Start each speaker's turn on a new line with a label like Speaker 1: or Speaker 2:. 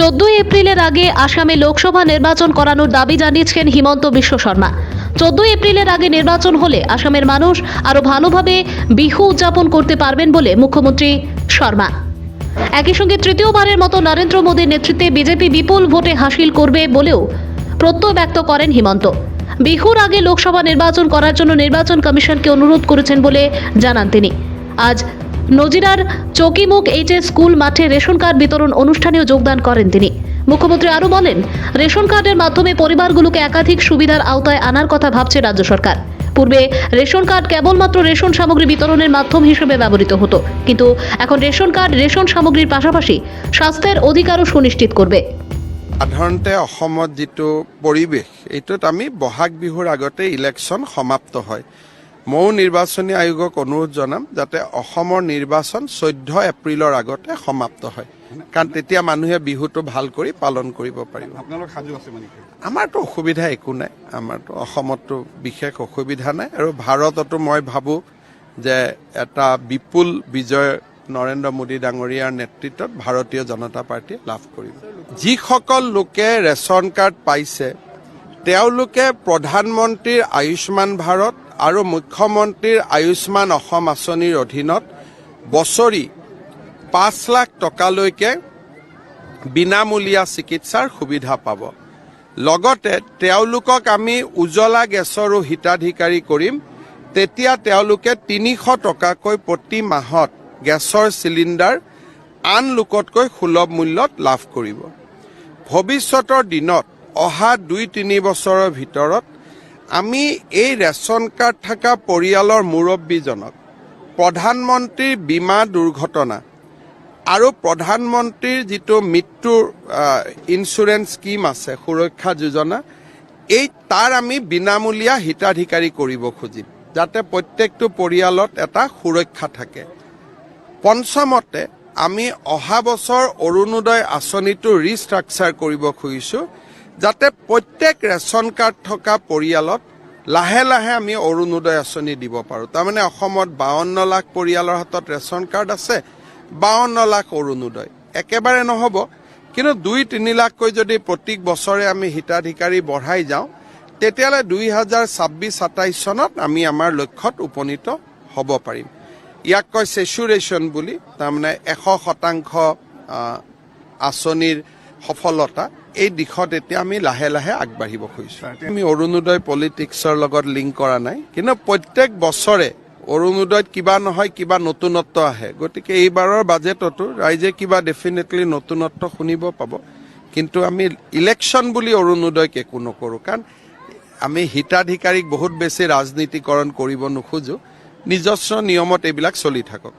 Speaker 1: 14 এপ্রিলের আগে আসামে লোকসভা নির্বাচন করানোর দাবি জানিয়েছেন হিমন্ত বিশ্ব শর্মা। 14 এপ্রিলের আগে নির্বাচন হলে আসামের মানুষ আরো ভালোভাবে বিহু উদযাপন করতে পারবেন বলে মুখ্যমন্ত্রী শর্মা। একই সঙ্গে তৃতীয়বারের মতো নরেন্দ্র মোদীর নেতৃত্বে বিজেপি বিপুল ভোটে হাসিল করবে বলেও প্রত্যয় ব্যক্ত করেন হিমন্ত। বিহুর আগে লোকসভা নির্বাচন করার জন্য নির্বাচন কমিশনকে অনুরোধ করেছেন বলে জানান তিনি। আজ নজিরার চকিমুখ এইচএস স্কুল মাঠে রেশন কার্ড বিতরণ অনুষ্ঠানেও যোগদান করেন তিনি। মুখ্যমন্ত্রী আরও বলেন, রেশন কার্ডের মাধ্যমে পরিবারগুলোকে একাধিক সুবিধার আওতায় আনার কথা ভাবছে রাজ্য সরকার। পূর্বে রেশন কার্ড কেবলমাত্র রেশন সামগ্রী বিতরণের মাধ্যম হিসেবে ব্যবহৃত হতো, কিন্তু এখন রেশন কার্ড রেশন সামগ্রীর পাশাপাশি স্বাস্থ্যের অধিকারও সুনিশ্চিত করবে।
Speaker 2: সাধাৰণতে অসমত যিটো পৰিৱেশ এইটোত আমি বহাগ বিহুৰ আগতে ইলেকশ্যন সমাপ্ত হয়। ময়ো নিৰ্বাচনী আয়োগক অনুৰোধ জনাম যাতে অসমৰ নিৰ্বাচন 14 এপ্ৰিলৰ আগতে সমাপ্ত হয়, কাৰণ তেতিয়া মানুহে বিহুটো ভাল কৰি পালন কৰিব পাৰিব। আমাৰতো অসুবিধা একো নাই, আমাৰতো অসমতো বিশেষ অসুবিধা নাই, আৰু ভাৰততো মই ভাবোঁ যে এটা বিপুল বিজয় নৰেন্দ্ৰ মোদী ডাঙৰীয়াৰ নেতৃত্বত ভাৰতীয় জনতা পাৰ্টীয়ে লাভ কৰিব। যিসকল লোকে ৰেচন কাৰ্ড পাইছে তেওঁলোকে প্ৰধানমন্ত্ৰীৰ আয়ুষ্মান ভাৰত আৰু মুখ্যমন্ত্ৰীৰ আয়ুষ্মান অসম আঁচনিৰ অধীনত বছৰি 5 লাখ টকালৈকে বিনামূলীয়া চিকিৎসাৰ সুবিধা পাব। লগতে তেওঁলোকক আমি উজ্জ্বলা গেছৰো হিতাধিকাৰী কৰিম। তেতিয়া তেওঁলোকে 300 টকাকৈ প্ৰতি মাহত গেছৰ চিলিণ্ডাৰ আন লোকতকৈ সুলভ মূল্যত লাভ কৰিব। ভৱিষ্যতৰ দিনত অহা 2-3 বছৰৰ ভিতৰত আমি এই ৰেচন কাৰ্ড থকা পৰিয়ালৰ মুৰব্বীজনক প্ৰধানমন্ত্ৰীৰ বীমা দুৰ্ঘটনা আৰু প্ৰধানমন্ত্ৰীৰ যিটো মৃত্যুৰ ইঞ্চুৰেঞ্চ স্কিম আছে, সুৰক্ষা যোজনা, তাৰ আমি বিনামূলীয়া হিতাধিকাৰী কৰিব খুজিম, যাতে প্ৰত্যেকটো পৰিয়ালত এটা সুৰক্ষা থাকে। পঞ্চমতে আমি অহা বছৰ অৰুণোদয় আঁচনিটো ৰিষ্ট্ৰাকচাৰ কৰিব খুজিছোঁ, যাতে প্ৰত্যেক ৰেচন কাৰ্ড থকা পৰিয়ালত লাহে লাহে আমি অৰুণোদয় আঁচনি দিব পাৰোঁ। তাৰমানে অসমত 52 লাখ পৰিয়ালৰ হাতত ৰেচন কাৰ্ড আছে, 52 লাখ অৰুণোদয় একেবাৰে নহ'ব, কিন্তু 2-3 লাখকৈ যদি প্ৰতি বছৰে আমি হিতাধিকাৰী বঢ়াই যাওঁ, তেতিয়াহ'লে 2026-27 চনত আমি আমাৰ লক্ষ্যত উপনীত হ'ব পাৰিম। ইয়াক কয় চেচুৰেশ্যন বুলি, তাৰমানে 100% আঁচনিৰ সফলতা। এই দিশত এতিয়া আমি লাহে লাহে আগবাঢ়িব খুজিছোঁ। আমি অৰুণোদয় পলিটিক্সৰ লগত লিংক কৰা নাই, কিন্তু প্ৰত্যেক বছৰে অৰুণোদয়ত কিবা নহয় কিবা নতুনত্ব আহে। গতিকে এইবাৰৰ বাজেটতো ৰাইজে কিবা ডেফিনেটলি নতুনত্ব শুনিব পাব, কিন্তু আমি ইলেকশ্যন বুলি অৰুণোদয়ক একো নকৰোঁ, কাৰণ আমি হিতাধিকাৰীক বহুত বেছি ৰাজনীতিকৰণ কৰিব নোখোজোঁ। নিজস্ব নিয়মত এইবিলাক চলি থাকক।